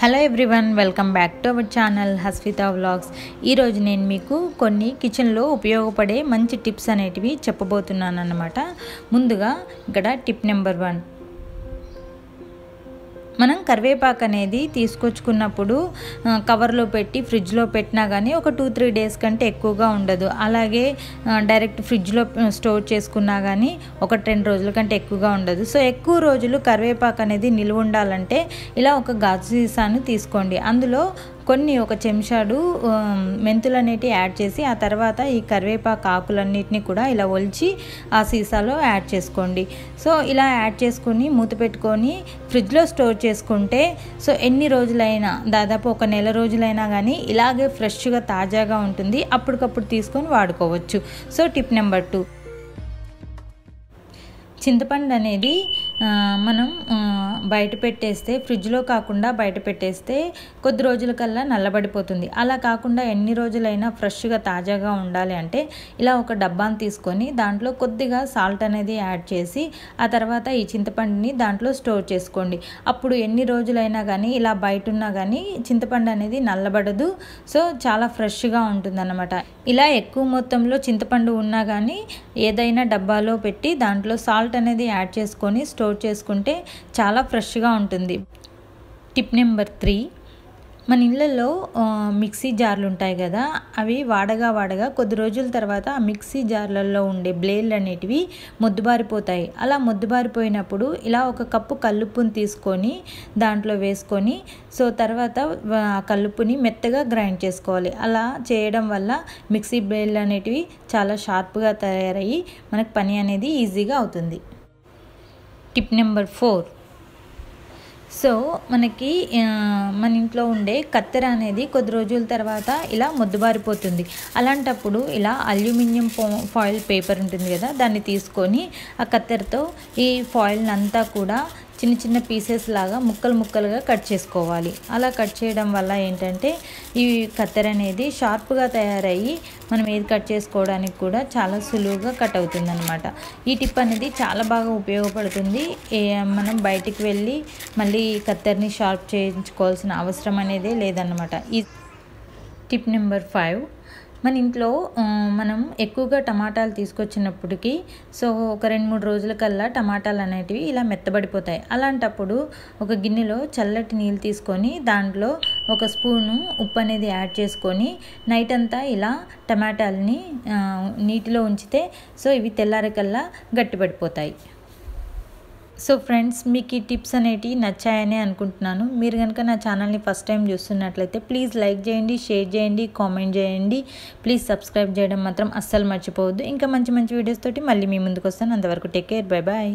Hello everyone, welcome back to our channel Haswitha vlogs. ఈరోజు నేను మీకు కొన్ని కిచెన్లో ఉపయోగపడే మంచి టిప్స్ అనేటివి చెప్పబోతున్నాను అన్నమాట. ముందుగా ఇక్కడ టిప్ నెంబర్ 1, మనం కరివేపాకు అనేది తీసుకొచ్చుకున్నప్పుడు కవర్లో పెట్టి ఫ్రిడ్జ్లో పెట్టినా కానీ ఒక 2-3 డేస్ కంటే ఎక్కువగా ఉండదు. అలాగే డైరెక్ట్ ఫ్రిడ్జ్లో స్టోర్ చేసుకున్నా కానీ 1-2 రోజుల కంటే ఎక్కువగా ఉండదు. సో ఎక్కువ రోజులు కరివేపాకు అనేది నిల్వ ఉండాలంటే ఇలా ఒక గాజు సీసాను తీసుకోండి. అందులో ఒక చెంచాడు మెంతులు అనేటివి యాడ్ చేసి ఆ తర్వాత ఈ కరివేపాకు ఆకులన్నిటిని కూడా ఇలా ఒలిచి ఆ సీసాలో యాడ్ చేసుకోండి. సో ఇలా యాడ్ చేసుకొని మూత పెట్టుకొని ఫ్రిడ్జ్లో స్టోర్ చేసుకుంటే సో ఎన్ని రోజులైనా, దాదాపు 1 నెల రోజులైనా కానీ ఇలాగే ఫ్రెష్గా తాజాగా ఉంటుంది. అప్పటికప్పుడు తీసుకొని వాడుకోవచ్చు. సో టిప్ నెంబర్ 2, చింతపండు అనేది మనం బయట పెట్టేస్తే, ఫ్రిడ్జ్లో కాకుండా బయట పెట్టేస్తే కొద్ది రోజులకల్లా నల్లబడిపోతుంది. అలా కాకుండా ఎన్ని రోజులైనా ఫ్రెష్గా తాజాగా ఉండాలి అంటే ఇలా ఒక డబ్బాని తీసుకొని దాంట్లో కొద్దిగా సాల్ట్ అనేది యాడ్ చేసి ఆ తర్వాత ఈ చింతపండుని దాంట్లో స్టోర్ చేసుకోండి. అప్పుడు ఎన్ని రోజులైనా కానీ ఇలా బయట ఉన్నా కానీ చింతపండు అనేది నల్లబడదు. సో చాలా ఫ్రెష్గా ఉంటుందన్నమాట. ఇలా ఎక్కువ మొత్తంలో చింతపండు ఉన్నా కానీ ఏదైనా డబ్బాలో పెట్టి దాంట్లో సాల్ట్ అనేది యాడ్ చేసుకొని స్టోర్ చేసుకుంటే చాలా ఫ్రెష్గా ఉంటుంది. టిప్ నెంబర్ 3, మన ఇళ్ళల్లో మిక్సీ జార్లు ఉంటాయి కదా, అవి వాడగా కొద్ది రోజుల తర్వాత ఆ మిక్సీ జార్లలో ఉండే బ్లేడ్లు అనేటివి మొద్దుబారిపోతాయి. అలా మొద్దుబారిపోయినప్పుడు ఇలా 1 కప్పు కల్లుప్పుని తీసుకొని దాంట్లో వేసుకొని సో తర్వాత ఆ కల్లుప్పుని మెత్తగా గ్రైండ్ చేసుకోవాలి. అలా చేయడం వల్ల మిక్సీ బ్లేడ్లు అనేటివి చాలా షార్ప్గా తయారయ్యి మనకు పని అనేది ఈజీగా అవుతుంది. టిప్ నెంబర్ 4, సో మనకి మన ఇంట్లో ఉండే కత్తెర అనేది కొద్ది రోజుల తర్వాత ఇలా మొద్దుబారిపోతుంది. అలాంటప్పుడు ఇలా అల్యూమినియం ఫాయిల్ పేపర్ ఉంటుంది కదా, దాన్ని తీసుకొని ఆ కత్తెరతో ఈ ఫాయిల్ని అంతా కూడా చిన్న చిన్న పీసెస్ లాగా ముక్కలుగా కట్ చేసుకోవాలి. అలా కట్ చేయడం వల్ల ఏంటంటే ఈ కత్తెర అనేది షార్ప్గా తయారయ్యి మనం ఏది కట్ చేసుకోవడానికి కూడా చాలా సులువుగా కట్ అవుతుంది అనమాట. ఈ టిప్ అనేది చాలా బాగా ఉపయోగపడుతుంది. మనం బయటికి వెళ్ళి మళ్ళీ కత్తెరని షార్ప్ చేయించుకోవాల్సిన అవసరం అనేదే లేదన్నమాట. ఈ టిప్ నెంబర్ 5, మన ఇంట్లో మనం ఎక్కువగా టమాటాలు తీసుకొచ్చినప్పటికీ సో ఒక 2-3 రోజులకల్లా టమాటాలు అనేటివి ఇలా మెత్తబడిపోతాయి. అలాంటప్పుడు ఒక గిన్నెలో చల్లటి నీళ్ళు తీసుకొని దాంట్లో 1 స్పూను ఉప్పు అనేది యాడ్ చేసుకొని నైట్ అంతా ఇలా టమాటాలని నీటిలో ఉంచితే సో ఇవి తెల్లారికల్లా గట్టిపడిపోతాయి. సో ఫ్రెండ్స్, మీకు ఈ టిప్స్ అనేటివి నచ్చాయని అనుకుంటున్నాను. మీరు కనుక నా ఛానల్ని ఫస్ట్ టైం చూస్తున్నట్లయితే ప్లీజ్ లైక్ చేయండి, షేర్ చేయండి, కామెంట్ చేయండి. ప్లీజ్ సబ్స్క్రైబ్ చేయడం మాత్రం అస్సలు మర్చిపోవద్దు. ఇంకా మంచి వీడియోస్ తోటి మళ్ళీ మీ ముందుకు వస్తాను. అంతవరకు టేక్ కేర్, బై బాయ్.